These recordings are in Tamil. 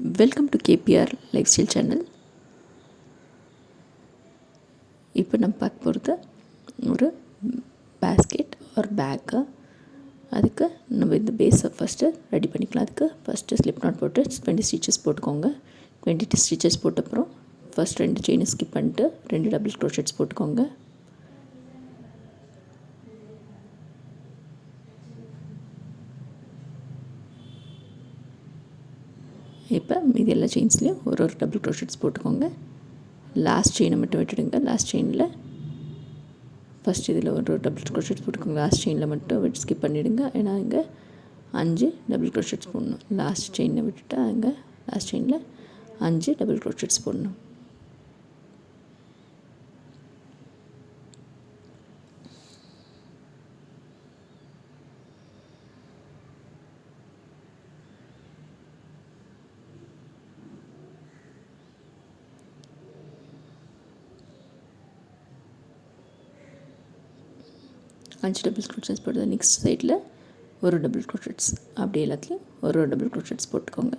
Welcome to KPR life style channel. இப்போ நம்ம பார்க்க போகிறது ஒரு பேஸ்கெட் ஒரு பேக்கு. அதுக்கு நம்ம இந்த பேஸை ஃபஸ்ட்டு ரெடி பண்ணிக்கலாம். அதுக்கு ஃபஸ்ட்டு ஸ்லிப் நாட் போட்டு 20 ஸ்டிச்சஸ் போட்டுக்கோங்க. 20 ஸ்டிச்சஸ் போட்டப்புறம் ஃபஸ்ட் 2 செயினை ஸ்கிப் பண்ணிட்டு 2 டபுள் க்ரோஷெட்ஸ் போட்டுக்கோங்க. இப்போ மீதி எல்லா செயின்ஸ்லேயும் ஒரு டபுள் க்ரோஷெட்ஸ் போட்டுக்கோங்க. லாஸ்ட் செயினை மட்டும் விட்டுடுங்க. லாஸ்ட் செயினில் ஃபஸ்ட் இதில் ஒரு டபுள் க்ரோஷெட்ஸ் போட்டுக்கோங்க. லாஸ்ட் செயினில் மட்டும் விட்டு ஸ்கிப் பண்ணிவிடுங்க. ஏன்னா இங்கே 5 டபுள் க்ரோஷெட்ஸ் போடணும். லாஸ்ட் செயினை விட்டுட்டு அங்கே லாஸ்ட் செயினில் 5 டபுள் க்ரோஷெட்ஸ் போடணும். அஞ்சு டபுள் க்ரோஷெட்ஸ் போடுறது. நெக்ஸ்ட் சைடில் ஒரு டபுள் க்ரோஷெட்ஸ், அப்படி எல்லாத்துலேயும் ஒரு டபுள் க்ரோஷெட்ஸ் போட்டுக்கோங்க.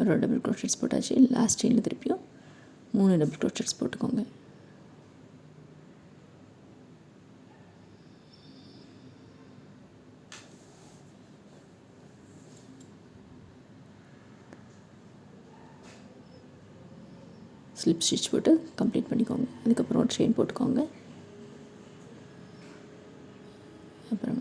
ஒரு டபுள் க்ரோஷெட்ஸ் போட்டாச்சு. லாஸ்ட் செயினில் திருப்பியும் 3 டபுள் க்ரோஷெட்ஸ் போட்டுக்கோங்க. ஸ்லிப் ஸ்டிச் போட்டு கம்ப்ளீட் பண்ணிக்கோங்க. அதுக்கப்புறம் ஒரு செயின் போட்டுக்கோங்க. அப்புறம்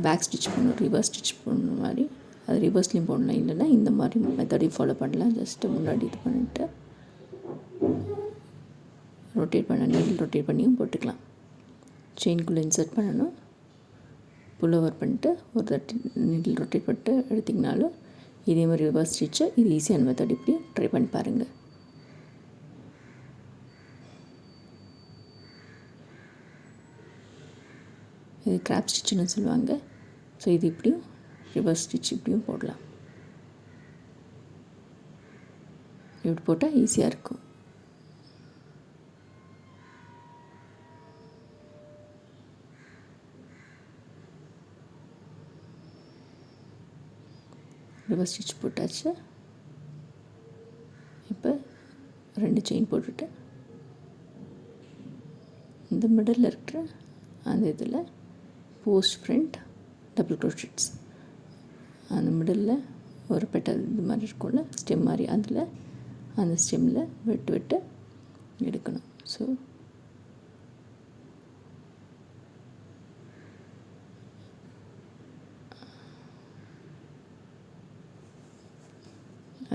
பேக் ஸ்டிச் போடணும், ரிவர்ஸ் ஸ்டிச் போடணும். மாதிரி அது ரிவர்ஸ்லேயும் போடணும், இல்லைன்னா இந்த மாதிரி மெத்தடையும் ஃபாலோ பண்ணலாம். ஜஸ்ட்டு முன்னாடி இது பண்ணிவிட்டு ரொட்டேட் பண்ண நீடில் ரொட்டேட் பண்ணியும் போட்டுக்கலாம். செயின்குள்ளே இன்சர்ட் பண்ணணும். புல் ஓவர் பண்ணிட்டு ஒரு நீடில் ரொட்டேட் பண்ணிட்டு எடுத்திங்கனாலும் இதே மாதிரி ரிவர்ஸ் ஸ்டிச்சு. இது ஈஸியான மெத்தட். இப்படி ட்ரை பண்ணி பாருங்கள். இது கிராப் ஸ்டிச்சுன்னு சொல்லுவாங்க. ஸோ இது இப்படியும் ரிவர்ஸ் ஸ்டிச் இப்படியும் போடலாம். இப்படி போட்டால் ஈஸியாக இருக்கும். ரிவர்ஸ் ஸ்டிச் போட்டாச்சு. இப்போ 2 செயின் போட்டுட்டு இந்த மிடில் இருக்கிற அந்த இதில் போஸ்ட் ஃப்ரண்ட் டபுள் க்ரோஷெட்ஸ், அந்த மிடில் ஒரு பெட்டல் இது மாதிரி இருக்கும்ல, ஸ்டெம் மாதிரி, அதில் அந்த ஸ்டெம்மில் விட்டு விட்டு எடுக்கணும். ஸோ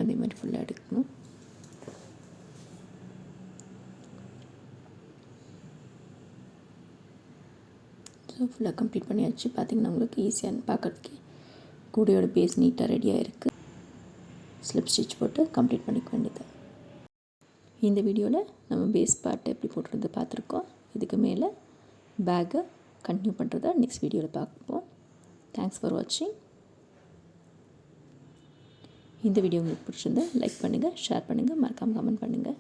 அதே மாதிரி ஃபுல்லாக எடுக்கணும். ஸோ ஃபுல்லாக கம்ப்ளீட் பண்ணியாச்சு. பார்த்திங்கன்னா உங்களுக்கு ஈஸியாக பார்க்குறதுக்கே கூடையோட பேஸ் நீட்டாக ரெடியாக இருக்குது. ஸ்லிப் ஸ்டிச் போட்டு கம்ப்ளீட் பண்ணிக்க வேண்டியது. இந்த வீடியோவில் நம்ம பேஸ் பார்ட் எப்படி போட்டுறது பார்த்துருக்கோம். இதுக்கு மேலே பேக்கை கண்டினியூ பண்ணுறத நெக்ஸ்ட் வீடியோவில் பார்ப்போம். தேங்க்ஸ் ஃபார் வாட்சிங். இந்த வீடியோ உங்களுக்கு பிடிச்சிருந்தா லைக் பண்ணுங்கள், ஷேர் பண்ணுங்கள், மறக்காமல் கமெண்ட் பண்ணுங்கள்.